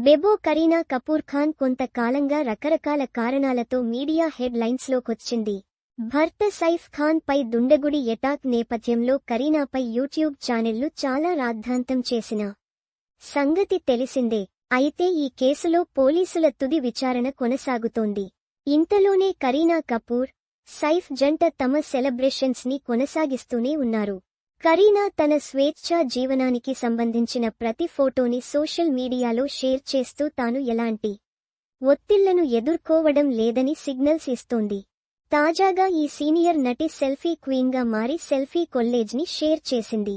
బెబో కరీనా కపూర్ ఖాన్ కొంతకాలంగా రకరకాల కారణాలతో మీడియా హెడ్ లైన్స్లోకొచ్చింది. భర్త సైఫ్ ఖాన్ పై దుండగుడి ఎటాక్ నేపథ్యంలో కరీనాపై యూట్యూబ్ ఛానెళ్లు చాలా రాద్ధాంతం చేసిన సంగతి తెలిసిందే. అయితే ఈ కేసులో పోలీసుల తుది విచారణ కొనసాగుతోంది. ఇంతలోనే కరీనా కపూర్, సైఫ్ జంట తమ సెలబ్రేషన్స్ ని కొనసాగిస్తూనే ఉన్నారు. కరీనా తన స్వేచ్ఛా జీవనానికి సంబంధించిన ప్రతి ఫోటోని సోషల్ మీడియాలో షేర్ చేస్తూ తాను ఎలాంటి ఒత్తిళ్లను ఎదుర్కోవడం లేదని సిగ్నల్స్ ఇస్తోంది. తాజాగా ఈ సీనియర్ నటి సెల్ఫీ క్వీన్గా మారి సెల్ఫీ కొల్లేజ్ని షేర్ చేసింది.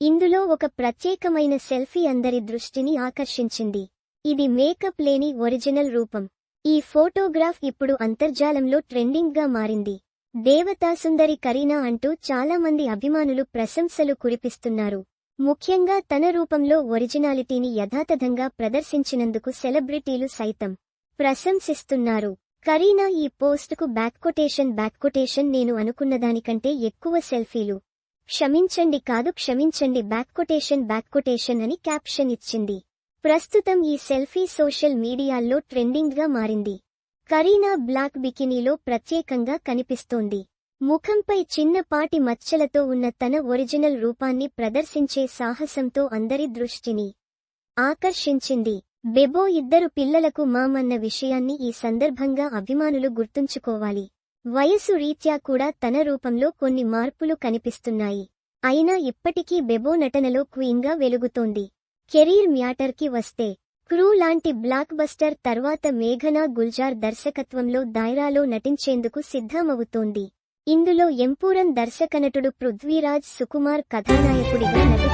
ఇందులో ఒక ప్రత్యేకమైన సెల్ఫీ అందరి దృష్టిని ఆకర్షించింది. ఇది మేకప్ లేని ఒరిజినల్ రూపం. ఈ ఫోటోగ్రాఫ్ ఇప్పుడు అంతర్జాలంలో ట్రెండింగ్గా మారింది. దేవతాసుందరి కరీనా అంటూ చాలామంది అభిమానులు ప్రశంసలు కురిపిస్తున్నారు. ముఖ్యంగా తన రూపంలో ఒరిజినాలిటీని యథాతథంగా ప్రదర్శించినందుకు సెలబ్రిటీలు సైతం ప్రశంసిస్తున్నారు. కరీనా ఈ పోస్టుకు బ్యాక్కొటేషన్ నేను అనుకున్నదానికంటే ఎక్కువ సెల్ఫీలు. క్షమించండి బ్యాక్కొటేషన్ అని క్యాప్షన్ ఇచ్చింది. ప్రస్తుతం ఈ సెల్ఫీ సోషల్ మీడియాల్లో ట్రెండింగ్గా మారింది. కరీనా బ్లాక్ బికినీలో ప్రత్యేకంగా కనిపిస్తోంది. ముఖంపై చిన్నపాటి మచ్చలతో ఉన్న తన ఒరిజినల్ రూపాన్ని ప్రదర్శించే సాహసంతో అందరి దృష్టిని ఆకర్షించింది. బెబో ఇద్దరు పిల్లలకు మామన్న విషయాన్ని ఈ సందర్భంగా అభిమానులు గుర్తుంచుకోవాలి. వయసు రీత్యా కూడా తన రూపంలో కొన్ని మార్పులు కనిపిస్తున్నాయి. అయినా ఇప్పటికీ బెబో నటనలో క్వీన్గా వెలుగుతోంది. కెరీర్ మ్యాటర్కి వస్తే, క్రూ లాంటి బ్లాక్ బస్టర్ తర్వాత మేఘనా గుల్జార్ దర్శకత్వంలో దాయరాలో నటించేందుకు సిద్ధమవుతోంది. ఇందులో ఎంపూరన్ దర్శకనటుడు పృథ్వీరాజ్ సుకుమార్ కథానాయకుడిగా నటిస్తున్నారు.